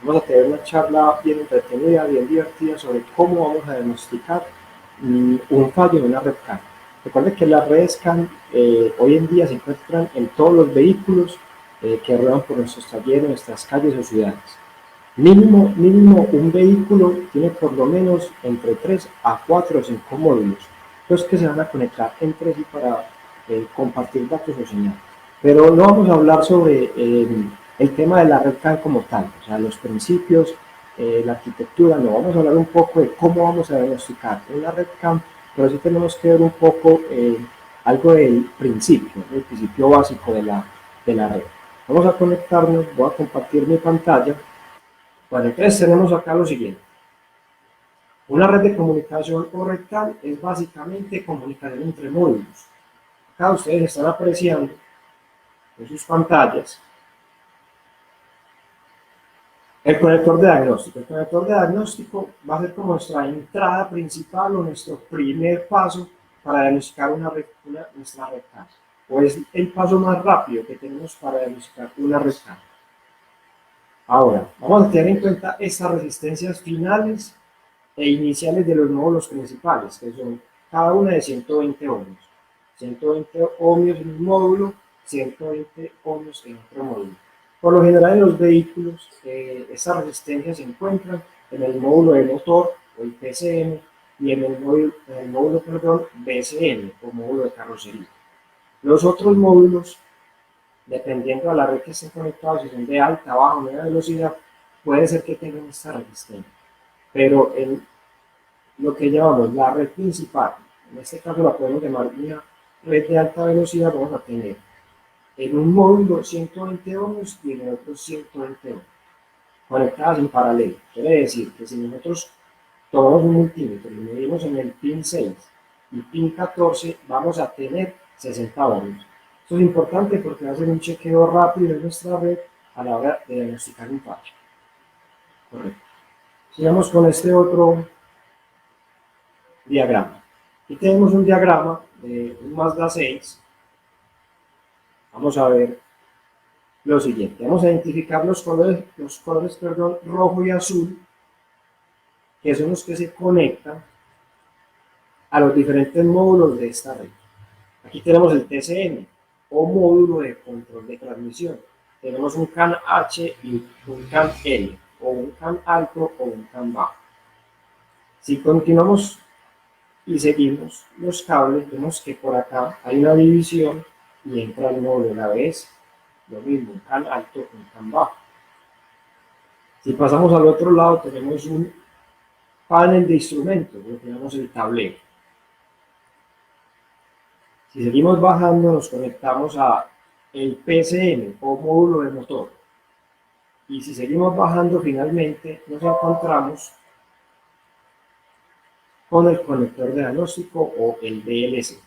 Vamos a tener una charla bien entretenida, bien divertida sobre cómo vamos a diagnosticar un fallo en una red CAN. Recuerden que las redes CAN hoy en día se encuentran en todos los vehículos que ruedan por nuestros talleres, nuestras calles o ciudades. Mínimo un vehículo tiene por lo menos entre 3 a 4 o 5 módulos, los que se van a conectar entre sí para compartir datos o señales. Pero no vamos a hablar sobre el tema de la red CAN como tal, o sea, los principios, la arquitectura, no, vamos a hablar un poco de cómo vamos a diagnosticar una red CAN, pero sí tenemos que ver un poco algo del principio, el principio básico de la red. Vamos a conectarnos, voy a compartir mi pantalla. Bueno, entonces tenemos acá lo siguiente. Una red de comunicación o red CAN es básicamente comunicación entre módulos. Acá ustedes están apreciando en sus pantallas el conector de diagnóstico. El conector de diagnóstico va a ser como nuestra entrada principal o nuestro primer paso para diagnosticar nuestra red CAN. O es el paso más rápido que tenemos para diagnosticar una red CAN. Ahora, vamos a tener en cuenta estas resistencias finales e iniciales de los módulos principales, que son cada una de 120 ohmios. 120 ohmios en un módulo, 120 ohmios en otro módulo. Por lo general en los vehículos, estas resistencias se encuentran en el módulo de motor, o el PCM, y en el módulo BCM, o módulo de carrocería. Los otros módulos, dependiendo de la red que estén conectados, si son de alta, baja o media velocidad, puede ser que tengan esta resistencia. Pero en lo que llamamos la red principal, en este caso la podemos llamar una red de alta velocidad, vamos a tener en un módulo 120 ohmios y en el otro 120 ohmios, conectadas en paralelo. Quiere decir que si nosotros tomamos un multímetro y medimos en el pin 6 y pin 14, vamos a tener 60 ohmios. Esto es importante porque va a ser un chequeo rápido de nuestra red a la hora de diagnosticar un fallo. Correcto. Sigamos con este otro diagrama. Aquí tenemos un diagrama de un Mazda 6. Vamos a ver lo siguiente. Vamos a identificar los colores rojo y azul, que son los que se conectan a los diferentes módulos de esta red. Aquí tenemos el TCM, o módulo de control de transmisión. Tenemos un CAN H y un CAN L, o un CAN alto o un CAN bajo. Si continuamos y seguimos los cables, vemos que por acá hay una división y entra el módulo de ABS. Lo mismo, un CAN alto, un CAN bajo. Si pasamos al otro lado, tenemos un panel de instrumentos, donde tenemos el tablero. Si seguimos bajando, nos conectamos a el PCM o módulo de motor. Y si seguimos bajando, finalmente nos encontramos con el conector de diagnóstico o el DLC.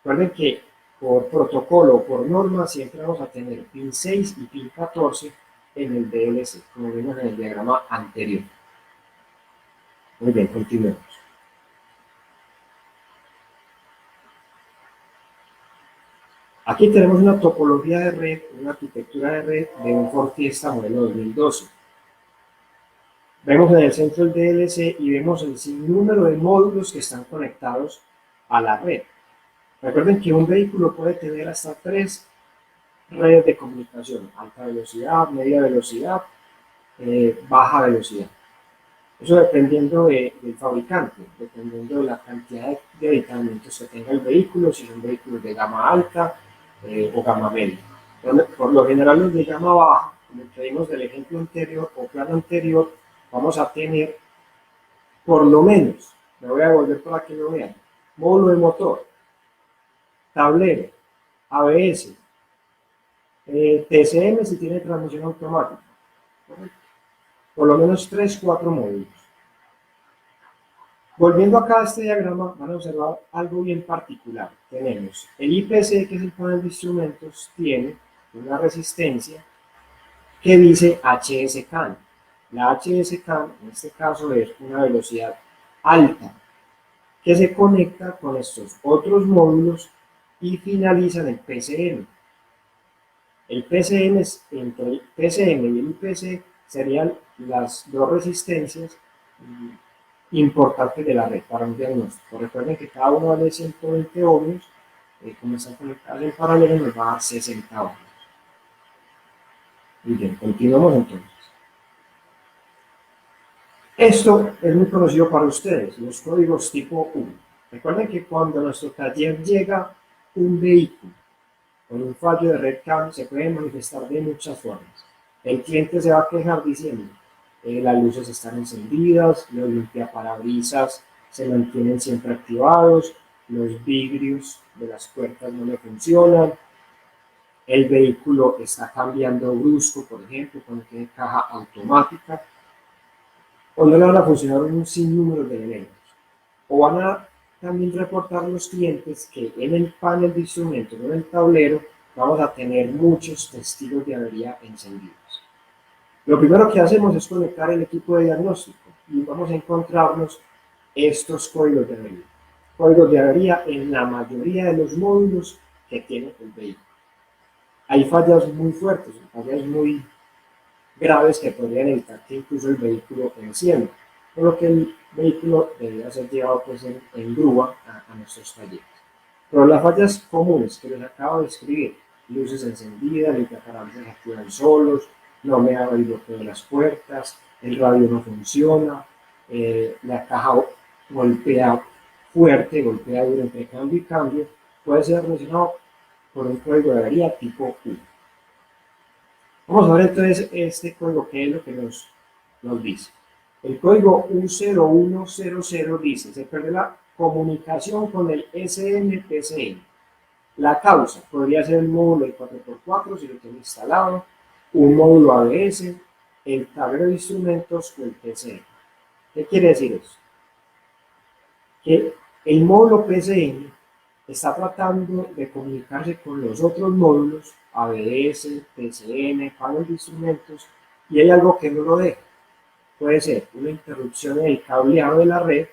Recuerden que por protocolo o por norma siempre vamos a tener pin 6 y pin 14 en el DLC, como vimos en el diagrama anterior. Muy bien, continuemos. Aquí tenemos una topología de red, una arquitectura de red de un Ford Fiesta modelo 2012. Vemos en el centro el DLC y vemos el sinnúmero de módulos que están conectados a la red. Recuerden que un vehículo puede tener hasta 3 redes de comunicación: alta velocidad, media velocidad, baja velocidad. Eso dependiendo del fabricante, dependiendo de la cantidad de aditamentos que tenga el vehículo, si son vehículos de gama alta o gama media. Por lo general los de gama baja, como que vimos del ejemplo anterior o plano anterior, vamos a tener por lo menos, me voy a volver para que lo vean, módulo de motor, tablero, ABS, TCM si tiene transmisión automática, ¿correcto? Por lo menos 3-4 módulos. Volviendo acá a este diagrama, van a observar algo bien particular. Tenemos el IPC, que es el panel de instrumentos, tiene una resistencia que dice HS-CAN. La HS-CAN, en este caso, es una velocidad alta, que se conecta con estos otros módulos y finaliza en el PCM. El PCM, entre el PCM y el IPC, serían las dos resistencias importantes de la red para un diagnóstico. Recuerden que cada uno vale 120 ohmios, como están conectadas en paralelo nos va a 60 ohmios. Muy bien, continuamos entonces. Esto es muy conocido para ustedes, los códigos tipo 1. Recuerden que cuando a nuestro taller llega un vehículo con un fallo de red CAN, se puede manifestar de muchas formas. El cliente se va a quejar diciendo, las luces están encendidas, los limpiaparabrisas se mantienen siempre activados, los vidrios de las puertas no le funcionan, el vehículo está cambiando brusco, por ejemplo, cuando tiene caja automática, o no le van a funcionar un sinnúmero de elementos. O van a también reportar los clientes que en el panel de instrumentos o en el tablero vamos a tener muchos testigos de avería encendidos. Lo primero que hacemos es conectar el equipo de diagnóstico y vamos a encontrarnos estos códigos de avería. Códigos de avería en la mayoría de los módulos que tiene el vehículo. Hay fallas muy fuertes, fallas muy graves que podrían evitar que incluso el vehículo encienda, por lo que el vehículo debería ser llevado pues, en grúa a nuestros talleres. Pero las fallas comunes que les acabo de escribir, luces encendidas, limpiaparabrisas activan solos, no me abre el bloqueo de las puertas, el radio no funciona, la caja golpea fuerte, golpea duro entre cambio y cambio, puede ser relacionado por un código de avería tipo 1. Vamos a ver entonces este código, ¿qué es lo que nos dice? El código U0100 dice, se perdió la comunicación con el SMPCN. La causa podría ser el módulo de 4x4 si lo tiene instalado, un módulo ABS, el tablero de instrumentos o el PCM. ¿Qué quiere decir eso? Que el módulo PCM está tratando de comunicarse con los otros módulos, ABS, PCM, panel de instrumentos, y hay algo que no lo deja. Puede ser una interrupción en el cableado de la red,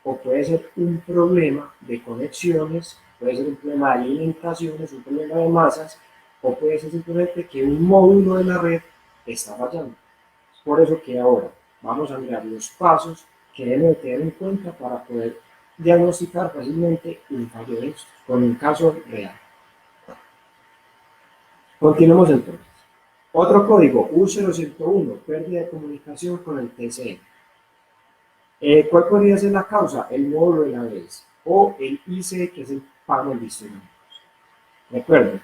o puede ser un problema de conexiones, puede ser un problema de alimentaciones, un problema de masas, o puede ser simplemente que un módulo de la red está fallando. Es por eso que ahora vamos a mirar los pasos que deben tener en cuenta para poder diagnosticar fácilmente un fallo de estos, con un caso real. Continuemos entonces. Otro código, U0101, pérdida de comunicación con el TCM. ¿Cuál podría ser la causa? El módulo de la ABS o el IC, que es el panel de instrumentos. Recuerden,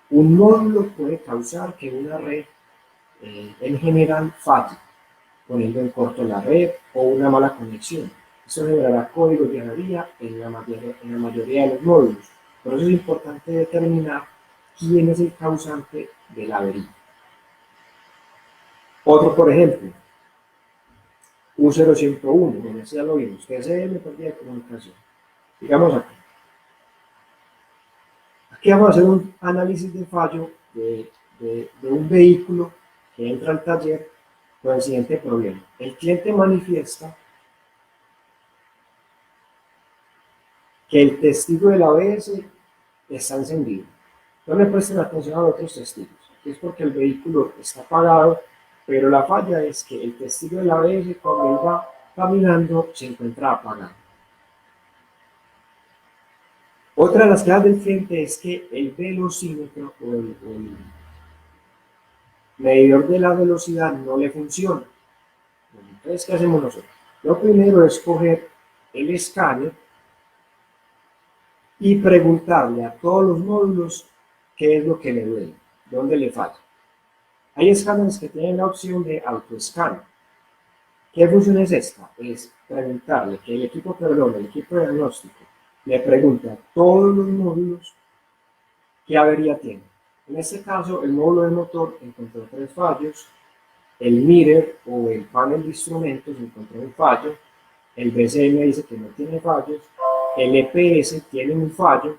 un módulo puede causar que una red en general falle, poniendo en corto la red o una mala conexión. Eso generará códigos de avería en la mayoría de los módulos. Por eso es importante determinar quién es el causante de la avería. Otro, por ejemplo, U0101, donde ya lo vimos, TCM, pérdida de comunicación. Digamos acá. Aquí vamos a hacer un análisis de fallo de un vehículo que entra al taller con el siguiente problema. El cliente manifiesta que el testigo del ABS está encendido. No le presten atención a los otros testigos. Es porque el vehículo está apagado, pero la falla es que el testigo del ABS, cuando él va caminando, se encuentra apagado. Otra de las quejas del cliente es que el velocímetro o el medidor de la velocidad no le funciona. Entonces, ¿qué hacemos nosotros? Lo primero es coger el escáner y preguntarle a todos los módulos qué es lo que le duele, dónde le falla. Hay escáneres que tienen la opción de autoescáner. ¿Qué función es esta? Es preguntarle que el equipo de diagnóstico, le pregunte a todos los módulos qué avería tiene. En este caso, el módulo de motor encontró 3 fallos, el MIRER o el panel de instrumentos encontró un fallo, el BCM dice que no tiene fallos, el EPS tiene un fallo,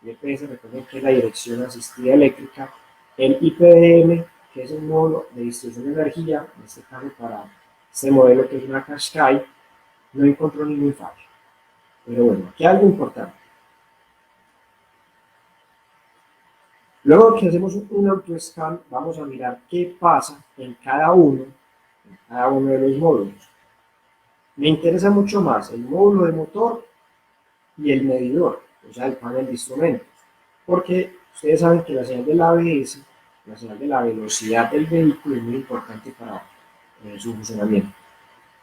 el EPS recuerden que es la dirección asistida eléctrica, el IPDM, que es el módulo de distribución de energía, en este caso para este modelo que es una Qashqai, no encontró ningún fallo. Pero bueno, aquí hay algo importante. Luego que hacemos un autoscan, vamos a mirar qué pasa en cada uno de los módulos. Me interesa mucho más el módulo de motor y el medidor, o sea, el panel de instrumentos, porque ustedes saben que la señal del ABS, la señal de la velocidad del vehículo, es muy importante para su funcionamiento.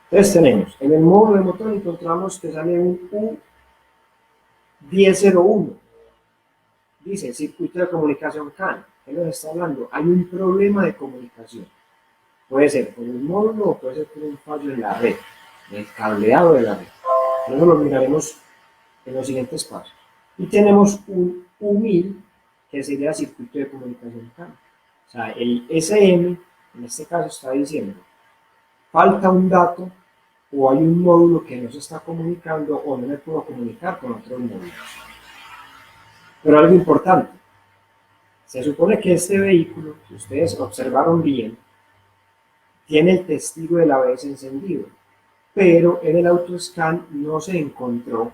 Entonces tenemos, en el módulo de motor encontramos que sale un U1001, dice circuito de comunicación CAN. ¿Qué nos está hablando? Hay un problema de comunicación. Puede ser por un módulo o puede ser por un fallo en la red, en el cableado de la red. Eso lo miraremos en los siguientes pasos. Y tenemos un U1000, que sería circuito de comunicación CAN. O sea, el SM, en este caso, está diciendo, falta un dato o hay un módulo que no se está comunicando o no me puedo comunicar con otros módulos. Pero algo importante, se supone que este vehículo, si ustedes observaron bien, tiene el testigo del ABS encendido, pero en el autoscan no se encontró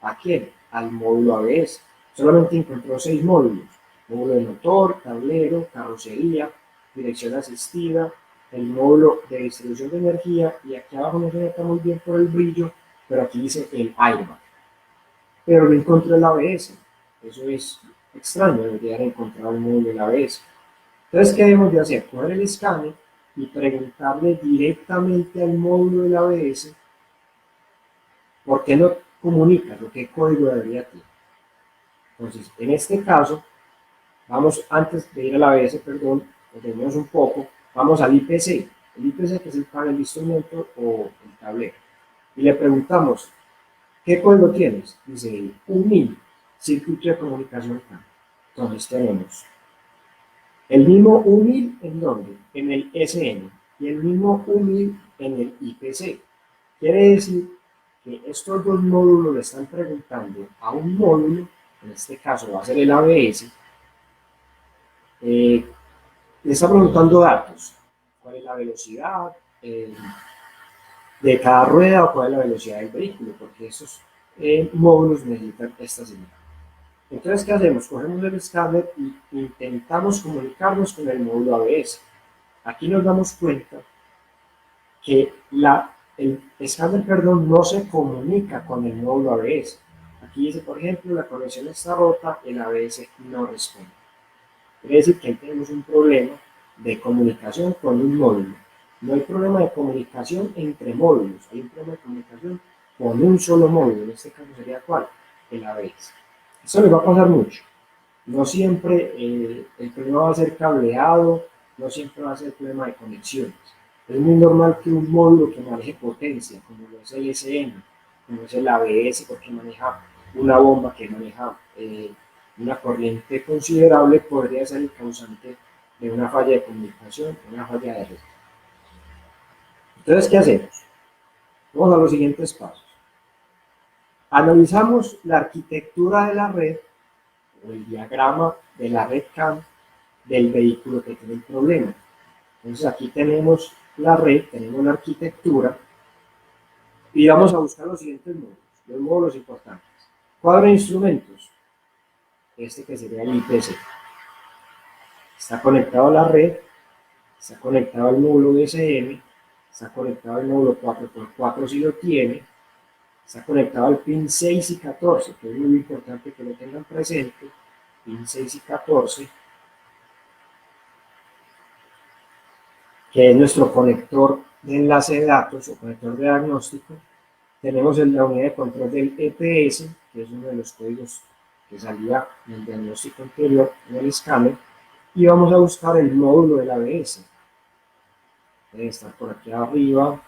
¿a quién? Al módulo ABS. Solamente encontró 6 módulos: módulo de motor, tablero, carrocería, dirección asistida, el módulo de distribución de energía, y aquí abajo no se nota muy bien por el brillo, pero aquí dice el airbag. Pero no encontró el ABS. Eso es extraño, debería haber encontrado el módulo del ABS. Entonces, ¿qué debemos de hacer? Coger el escáner y preguntarle directamente al módulo del ABS por qué no comunica, lo que código debería tener. Entonces, en este caso, vamos, antes de ir al ABS, perdón, detenemos un poco, vamos al IPC. El IPC, que es el panel de instrumento o el tablero. Y le preguntamos, ¿qué código tienes? Dice el U1000, circuito de comunicación CAN. Entonces tenemos el mismo U1000, ¿en dónde? En el SM. Y el mismo U1000 en el IPC. Quiere decir que estos dos módulos le están preguntando a un módulo, en este caso va a ser el ABS, le está preguntando datos: cuál es la velocidad de cada rueda o cuál es la velocidad del vehículo, porque esos módulos necesitan esta señal. Entonces, ¿qué hacemos? Cogemos el escáner y intentamos comunicarnos con el módulo ABS. Aquí nos damos cuenta que el escáner, perdón, no se comunica con el módulo ABS. Aquí dice, por ejemplo, la conexión está rota, el ABS no responde. Quiere decir que ahí tenemos un problema de comunicación con un módulo. No hay problema de comunicación entre módulos, hay un problema de comunicación con un solo módulo. En este caso sería ¿cuál? El ABS. Eso les va a pasar mucho. No siempre el problema va a ser cableado, no siempre va a ser problema de conexiones. Es muy normal que un módulo que maneje potencia, como lo es el SM, como es el ABS, porque maneja una bomba que maneja una corriente considerable, podría ser el causante de una falla de comunicación, una falla de red. Entonces, ¿qué hacemos? Vamos a los siguientes pasos. Analizamos la arquitectura de la red o el diagrama de la red CAN del vehículo que tiene el problema. Entonces aquí tenemos la red, tenemos la arquitectura y vamos a buscar los siguientes módulos, los módulos importantes. Cuadro de instrumentos, este que sería el IPC. Está conectado a la red, está conectado al módulo DSM, está conectado al módulo 4x4 si lo tiene, está conectado al pin 6 y 14, que es muy importante que lo tengan presente, pin 6 y 14, que es nuestro conector de enlace de datos o conector de diagnóstico. Tenemos la unidad de control del EPS, que es uno de los códigos que salía en el diagnóstico anterior en el escáner, y vamos a buscar el módulo del ABS. Debe estar por aquí arriba,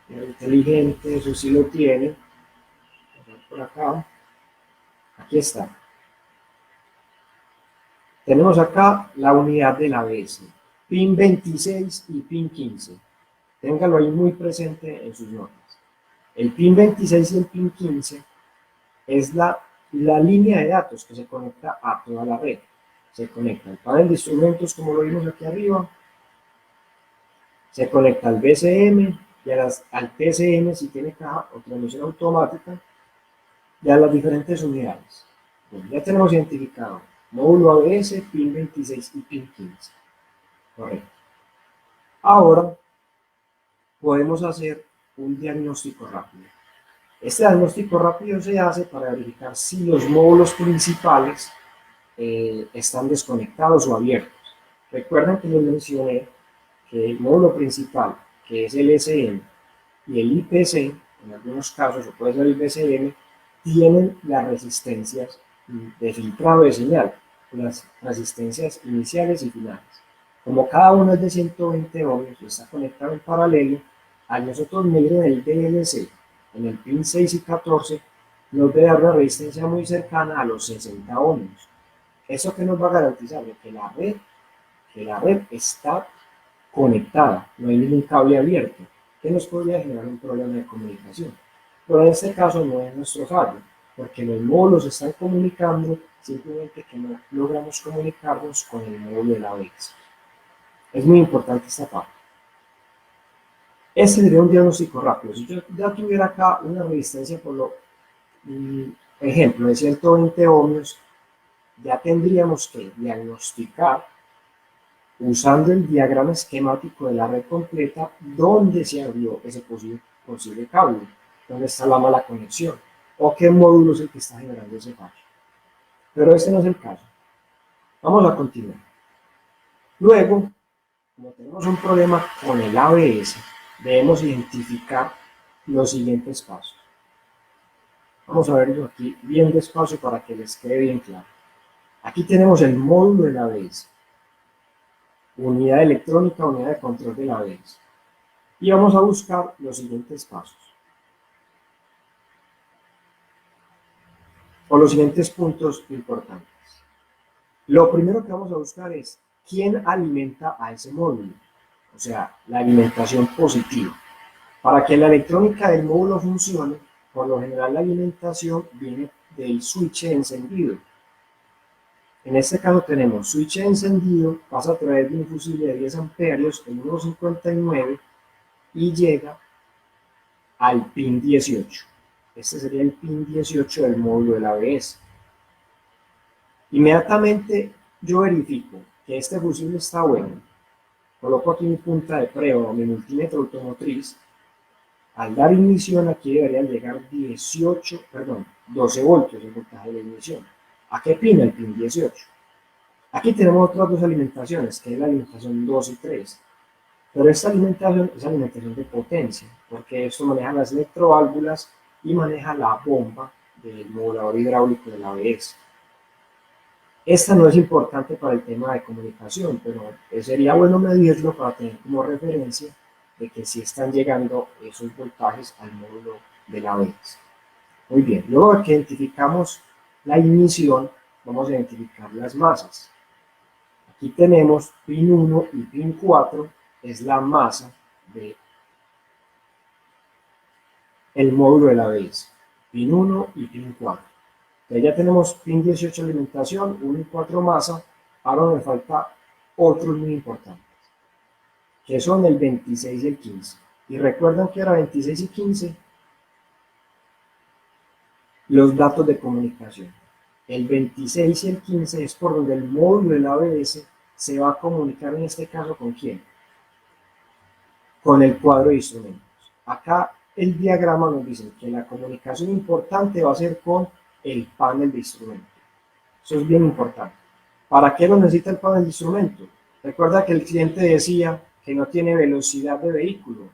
el inteligente, eso sí lo tiene, por acá, aquí está. Tenemos acá la unidad del ABS, pin 26 y pin 15. Téngalo ahí muy presente en sus notas. El pin 26 y el pin 15 es la línea de datos que se conecta a toda la red. Se conecta al panel de instrumentos, como lo vimos aquí arriba, se conecta al BCM y al TCM si tiene caja o transmisión automática, y a las diferentes unidades. Bueno, ya tenemos identificado módulo ABS, pin 26 y pin 15. Correcto. Ahora podemos hacer un diagnóstico rápido. Este diagnóstico rápido se hace para verificar si los módulos principales están desconectados o abiertos. Recuerden que les mencioné que el módulo principal, que es el SM y el IPC, en algunos casos, o puede ser el BCM, tienen las resistencias de filtrado de señal, las resistencias iniciales y finales. Como cada uno es de 120 ohmios y está conectado en paralelo, al nosotros medir en el DLC, en el pin 6 y 14, nos debe dar una resistencia muy cercana a los 60 ohmios. ¿Eso que nos va a garantizar? Que la red está conectada, no hay ningún cable abierto, que nos podría generar un problema de comunicación. Pero en este caso no es nuestro fallo, porque los módulos se están comunicando, simplemente que no logramos comunicarnos con el módulo de la ABS. Es muy importante esta parte. Este sería un diagnóstico rápido. Si yo ya tuviera acá una resistencia, por lo ejemplo, de 120 ohmios, ya tendríamos que diagnosticar usando el diagrama esquemático de la red completa dónde se abrió ese posible cable, dónde está la mala conexión o qué módulo es el que está generando ese fallo. Pero este no es el caso. Vamos a continuar. Luego, como tenemos un problema con el ABS, debemos identificar los siguientes pasos. Vamos a verlo aquí bien despacio para que les quede bien claro. Aquí tenemos el módulo del ABS, unidad electrónica, unidad de control del ABS. Y vamos a buscar los siguientes pasos, o los siguientes puntos importantes. Lo primero que vamos a buscar es quién alimenta a ese módulo, o sea, la alimentación positiva. Para que la electrónica del módulo funcione, por lo general la alimentación viene del switch encendido. En este caso tenemos switch encendido, pasa a través de un fusible de 10 amperios en 1.59 y llega al pin 18. Este sería el pin 18 del módulo del ABS. Inmediatamente yo verifico que este fusible está bueno. Coloco aquí mi punta de prueba o mi multímetro automotriz. Al dar ignición aquí deberían llegar 12 voltios el voltaje de la ignición. ¿A qué pin? El pin 18. Aquí tenemos otras dos alimentaciones, que es la alimentación 2 y 3. Pero esta alimentación es alimentación de potencia, porque esto maneja las electroválvulas y maneja la bomba del modulador hidráulico del ABS. Esta no es importante para el tema de comunicación, pero sería bueno medirlo para tener como referencia de que sí están llegando esos voltajes al módulo del ABS. Muy bien, luego de que identificamos la ignición, vamos a identificar las masas. Aquí tenemos pin 1 y pin 4, es la masa del módulo del ABS. Pin 1 y pin 4. Entonces ya tenemos pin 18 alimentación, 1 y 4 masa. Ahora me falta otros muy importantes, que son el 26 y el 15. Y recuerdan que era 26 y 15 los datos de comunicación. El 26 y el 15 es por donde el módulo del ABS se va a comunicar, en este caso, ¿con quién? Con el cuadro de instrumentos. Acá el diagrama nos dice que la comunicación importante va a ser con el panel de instrumentos. Eso es bien importante. ¿Para qué lo necesita el panel de instrumentos? Recuerda que el cliente decía que no tiene velocidad de vehículo.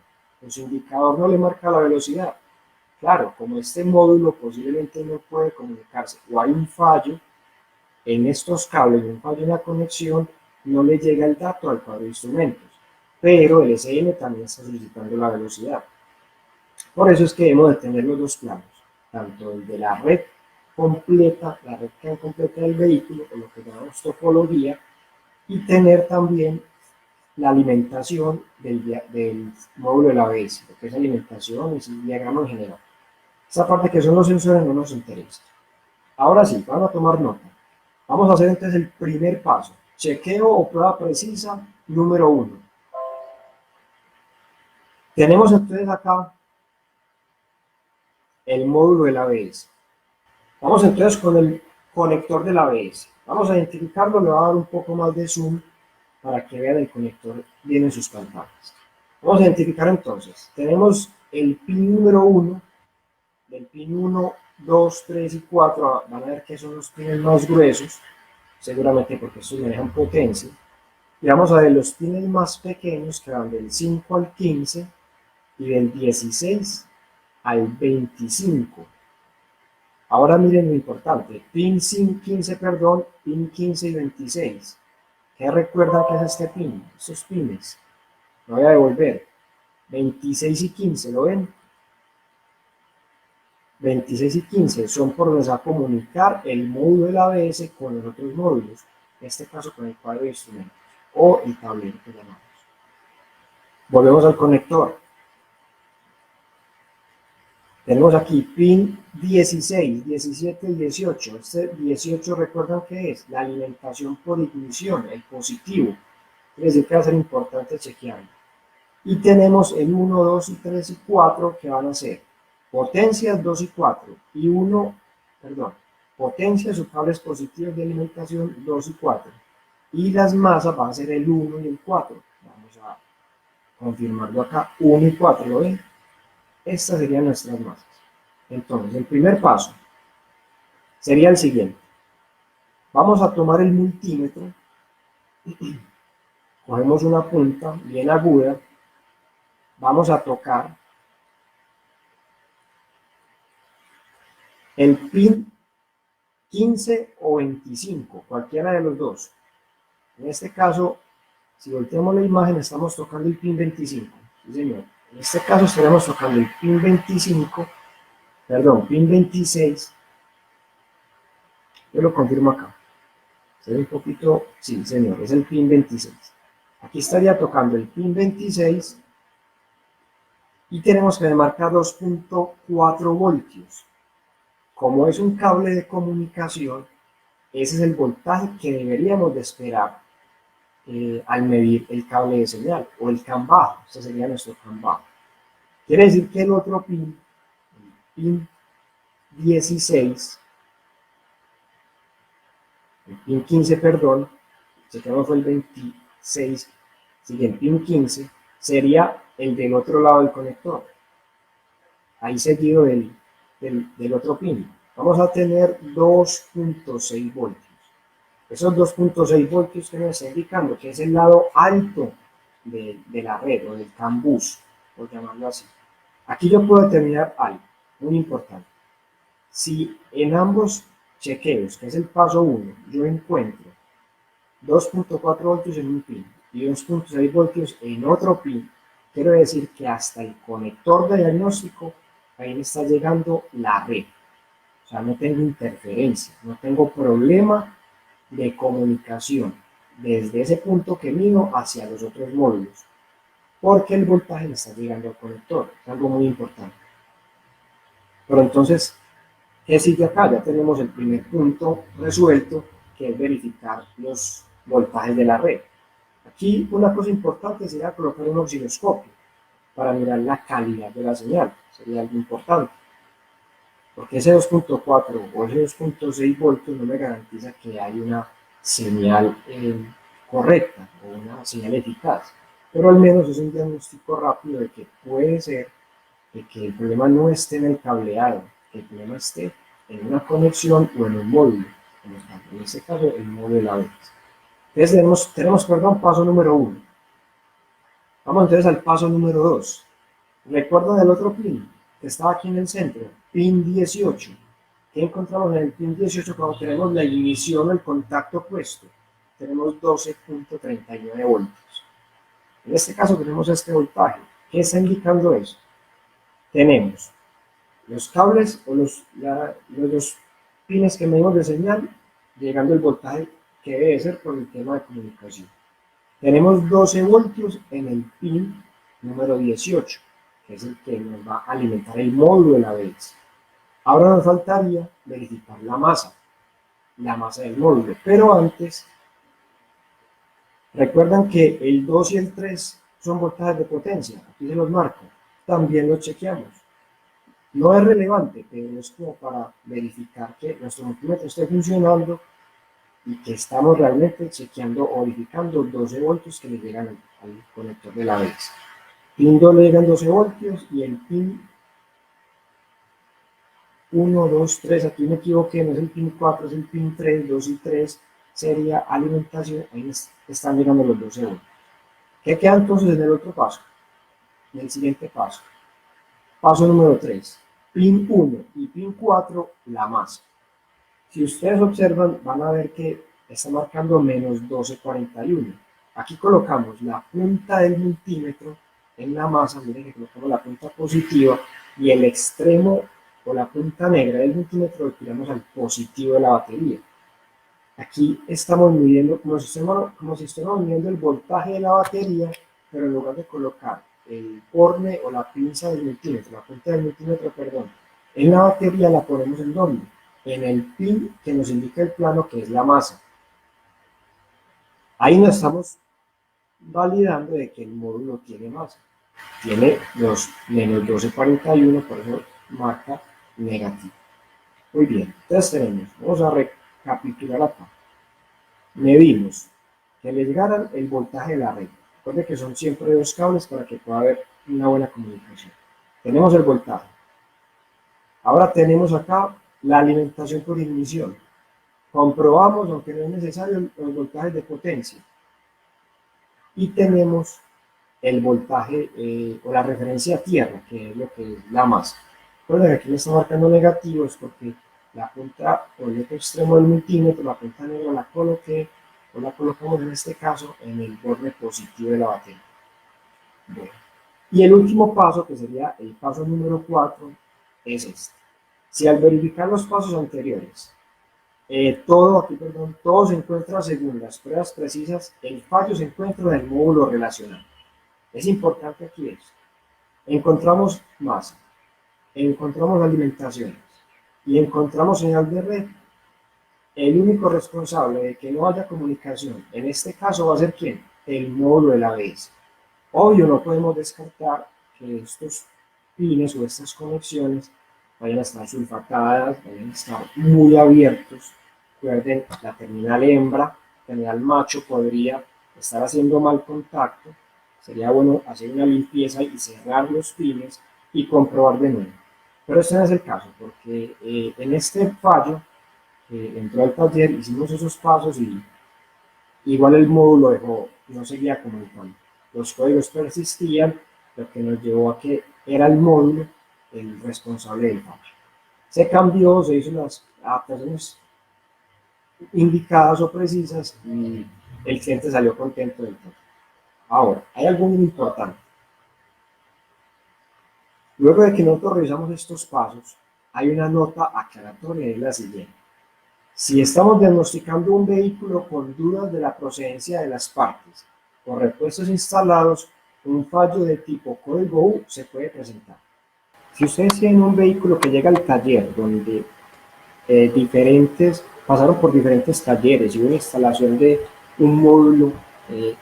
Su indicador no le marca la velocidad. Claro, como este módulo posiblemente no puede comunicarse o hay un fallo en estos cables, un fallo en la conexión, no le llega el dato al cuadro de instrumentos. Pero el SM también está solicitando la velocidad. Por eso es que debemos de tener los dos planos, tanto el de la red completa, la red completa del vehículo, o lo que llamamos topología, y tener también la alimentación del módulo del ABS, lo que es alimentación y el diagrama en general. Esa parte que son los sensores no nos interesa. Ahora sí, van a tomar nota. Vamos a hacer entonces el primer paso. Chequeo o prueba precisa número 1. Tenemos entonces acá el módulo del ABS. Vamos entonces con el conector del ABS. Vamos a identificarlo, le voy a dar un poco más de zoom para que vean el conector bien en sus pantallas. Vamos a identificar entonces, tenemos el pin número 1, del pin 1, 2, 3 y 4, van a ver que son los pines más gruesos, seguramente porque estos manejan potencia. Y vamos a ver los pines más pequeños que van del 5 al 15 y del 16 al 25. Ahora miren lo importante, pin 15, perdón, pin 15 y 26. ¿Qué recuerdan que es este pin? Estos pines. Lo voy a devolver. 26 y 15, ¿lo ven? 26 y 15 son por donde se va a comunicar el módulo del ABS con los otros módulos, en este caso con el cuadro de instrumentos o el tablero que llamamos. Volvemos al conector. Tenemos aquí pin 16, 17 y 18. Este 18 recuerdan que es la alimentación por ignición, el positivo. Quiere decir que va a ser importante chequearlo. Y tenemos el 1, 2 y 3 y 4 que van a ser potencias 2 y 4 y 1, perdón, potencias o cables positivos de alimentación 2 y 4. Y las masas van a ser el 1 y el 4. Vamos a confirmarlo acá, 1 y 4, ¿lo ven? Estas serían nuestras masas. Entonces, el primer paso sería el siguiente. Vamos a tomar el multímetro, cogemos una punta bien aguda, vamos a tocar el pin 15 o 25, cualquiera de los dos. En este caso, si volteamos la imagen, estamos tocando el pin 25. Sí, señor. En este caso estaremos tocando el pin 25, perdón, pin 26. Yo lo confirmo acá. Se ve un poquito, sí, señor, es el pin 26. Aquí estaría tocando el pin 26 y tenemos que marcar 2.4 voltios. Como es un cable de comunicación, ese es el voltaje que deberíamos de esperar al medir el cable de señal o el CAN bajo. Este sería nuestro CAN bajo. Quiere decir que el otro pin, el pin 16, el pin 15, perdón, chequemos fue el 26, sigue el pin 15, sería el del otro lado del conector. Ahí seguido del otro pin. Vamos a tener 2.6 voltios. Esos 2.6 voltios que nos está indicando que es el lado alto de la red o del CAN bus, por llamarlo así. Aquí yo puedo determinar algo muy importante. Si en ambos chequeos, que es el paso 1, yo encuentro 2.4 voltios en un pin y 2.6 voltios en otro pin, quiero decir que hasta el conector de diagnóstico ahí me está llegando la red. O sea, no tengo interferencia, no tengo problema de comunicación desde ese punto que mido hacia los otros módulos, porque el voltaje me está llegando al conector. Es algo muy importante. Pero entonces, ¿qué sigue acá? Ya tenemos el primer punto resuelto, que es verificar los voltajes de la red. Aquí una cosa importante sería colocar un osciloscopio para mirar la calidad de la señal. Sería algo importante. Porque ese 2.4 o ese 2.6 voltios no me garantiza que hay una señal correcta o una señal eficaz. Pero al menos es un diagnóstico rápido de que puede ser de que el problema no esté en el cableado, que el problema esté en una conexión o en un módulo. En este caso, el módulo de la ABS. Entonces tenemos paso número 1. Vamos entonces al paso número 2. ¿Recuerdan del otro pin que estaba aquí en el centro? Pin 18. ¿Qué encontramos en el pin 18 cuando tenemos la ignición o el contacto puesto? Tenemos 12.39 voltios. En este caso tenemos este voltaje. ¿Qué está indicando eso? Tenemos los cables o los dos pines que medimos de señal, llegando el voltaje que debe ser por el tema de comunicación. Tenemos 12 voltios en el pin número 18, que es el que nos va a alimentar el módulo de la ABS. Ahora nos faltaría verificar la masa del módulo, pero antes, recuerdan que el 2 y el 3 son voltajes de potencia, aquí se los marco, también los chequeamos. No es relevante, pero es como para verificar que nuestro multímetro esté funcionando y que estamos realmente chequeando o verificando 12 voltios que le llegan al conector de la ABS. Pin 2 le llegan 12 voltios y el pin 1, 2, 3, aquí me equivoqué, no es el pin 4, es el pin 3, 2 y 3 sería alimentación, ahí están llegando los 12 voltios. ¿Qué queda entonces en el otro paso? En el siguiente paso. Paso número 3. Pin 1 y pin 4, la masa. Si ustedes observan, van a ver que está marcando menos 1241. Aquí colocamos la punta del multímetro en la masa, miren que colocamos la punta positiva y el extremo o la punta negra del multímetro lo tiramos al positivo de la batería. Aquí estamos midiendo como si estuviéramos midiendo el voltaje de la batería, pero en lugar de colocar el horne o la pinza del multímetro, la punta del multímetro, perdón, en la batería la ponemos en donde, en el pin que nos indica el plano, que es la masa. Ahí nos estamos validando de que el módulo tiene masa, tiene los menos 1241, por eso marca negativo. Muy bien, entonces tenemos, vamos a recapitular acá. Medimos que le llegaran el voltaje de la red. Recuerden que son siempre dos cables para que pueda haber una buena comunicación. Tenemos el voltaje. Ahora tenemos acá la alimentación por ignición. Comprobamos, aunque no es necesario, los voltajes de potencia. Y tenemos el voltaje o la referencia a tierra, que es lo que es la masa. Recuerden que aquí me está marcando negativos porque la punta o el otro extremo del multímetro, la punta negra la coloqué o la colocamos en este caso en el borde positivo de la batería. Bueno. Y el último paso, que sería el paso número 4, es este. Si al verificar los pasos anteriores, todo se encuentra según las pruebas precisas, el fallo se encuentra en el módulo relacional. Es importante aquí esto. Encontramos masa, encontramos alimentaciones y encontramos señal de red. El único responsable de que no haya comunicación en este caso va a ser ¿quién? El módulo de la ABS. Obvio, no podemos descartar que estos pines o estas conexiones vayan a estar sulfatadas, vayan a estar muy abiertos. Recuerden, la terminal hembra, terminal macho podría estar haciendo mal contacto. Sería bueno hacer una limpieza y cerrar los pines y comprobar de nuevo. Pero este no es el caso, porque en este fallo entró al taller, hicimos esos pasos y igual el módulo no seguía comunicando. Los códigos persistían, lo que nos llevó a que era el módulo el responsable del fallo. Se cambió, se hizo las adaptaciones indicadas o precisas y el cliente salió contento del todo. Ahora, hay algo muy importante. Luego de que nosotros revisamos estos pasos, hay una nota aclaratoria y es la siguiente. Si estamos diagnosticando un vehículo con dudas de la procedencia de las partes o repuestos instalados, un fallo de tipo código U se puede presentar. Si ustedes tienen un vehículo que llega al taller donde pasaron por diferentes talleres y una instalación de un módulo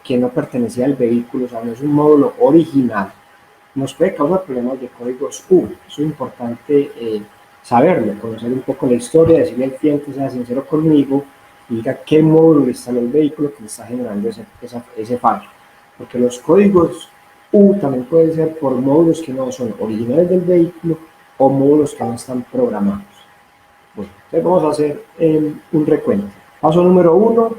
que no pertenecía al vehículo, o sea, no es un módulo original, nos puede causar problemas de códigos U. Eso es importante saberlo, conocer un poco la historia, decirle al cliente, sea sincero conmigo, y diga qué módulo le instaló el vehículo que le está generando ese fallo. Porque los códigos U también pueden ser por módulos que no son originales del vehículo o módulos que no están programados. Bueno, entonces vamos a hacer un recuento. Paso número 1,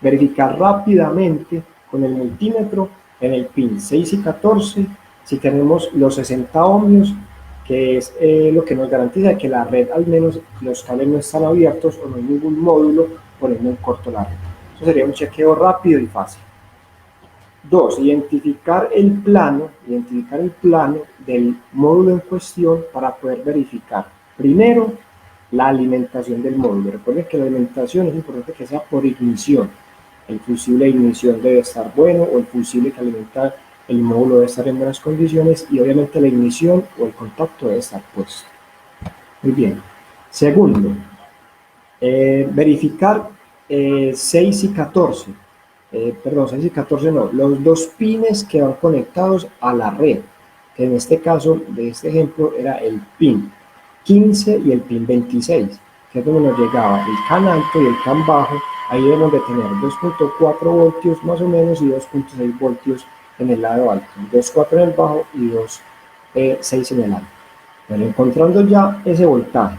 verificar rápidamente con el multímetro en el pin 6 y 14 si tenemos los 60 ohmios, que es lo que nos garantiza que la red, al menos los cables no están abiertos o no hay ningún módulo poniendo en corto la red. Eso sería un chequeo rápido y fácil. 2. Identificar el plano del módulo en cuestión para poder verificar primero la alimentación del módulo. Recuerden que la alimentación es importante que sea por ignición. El fusible de ignición debe estar bueno o el fusible que alimenta el módulo debe estar en buenas condiciones y obviamente la ignición o el contacto debe estar puesto. Muy bien. Segundo, verificar 6 y 14. 6 y 14 no, los dos pines que van conectados a la red, que en este caso, de este ejemplo, era el pin 15 y el pin 26, que es donde nos llegaba el can alto y el can bajo Ahí debemos de tener 2.4 voltios más o menos y 2.6 voltios en el lado alto, 2.4 en el bajo y 2.6 en el alto. Bueno, encontrando ya ese voltaje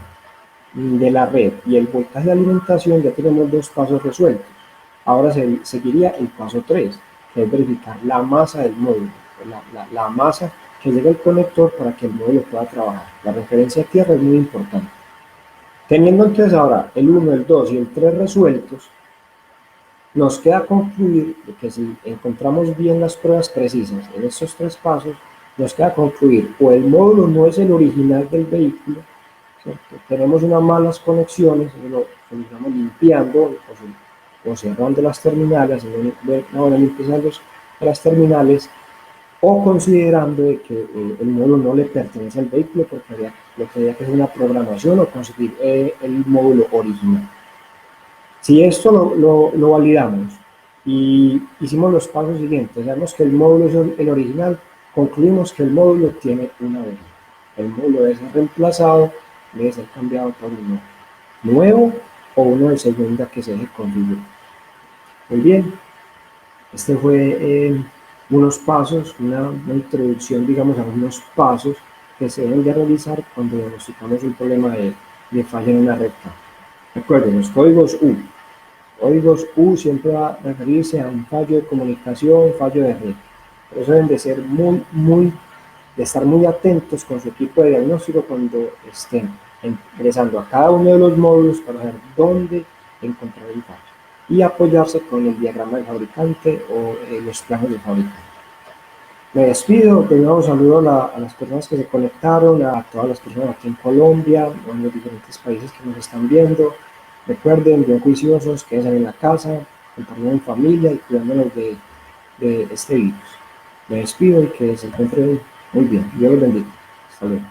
de la red y el voltaje de alimentación, ya tenemos dos pasos resueltos. Ahora seguiría el paso 3, que es verificar la masa del módulo, la masa que llega al conector para que el módulo pueda trabajar. La referencia a tierra es muy importante. Teniendo entonces ahora el 1, el 2 y el 3 resueltos, nos queda concluir que si encontramos bien las pruebas precisas en estos tres pasos, nos queda concluir o el módulo no es el original del vehículo, ¿cierto? Tenemos unas malas conexiones, lo estamos limpiando o cerrando las terminales, una buena limpieza de las terminales, o considerando que el módulo no le pertenece al vehículo porque lo que habría que hacer una programación o conseguir el módulo original. Si esto lo validamos y hicimos los pasos siguientes, sabemos que el módulo es el original, concluimos que el módulo tiene una avería. El módulo debe ser reemplazado, debe ser cambiado por uno nuevo o uno de segunda que se deje configurar. Muy bien, este fue unos pasos, una introducción, digamos, a unos pasos que se deben de realizar cuando diagnosticamos un problema de falla en una recta. Recuerden, los códigos U. Códigos U siempre va a referirse a un fallo de comunicación, fallo de red. Por eso deben de ser de estar muy atentos con su equipo de diagnóstico cuando estén ingresando a cada uno de los módulos para saber dónde encontrar el fallo y apoyarse con el diagrama del fabricante o los planos del fabricante. Me despido, primero un saludo a las personas que se conectaron, a todas las personas aquí en Colombia, o en los diferentes países que nos están viendo. Recuerden, bien juiciosos, quédense en la casa, compartiendo en familia y cuidándonos de este virus. Me despido y que se encuentren muy bien. Dios los bendiga. Hasta luego.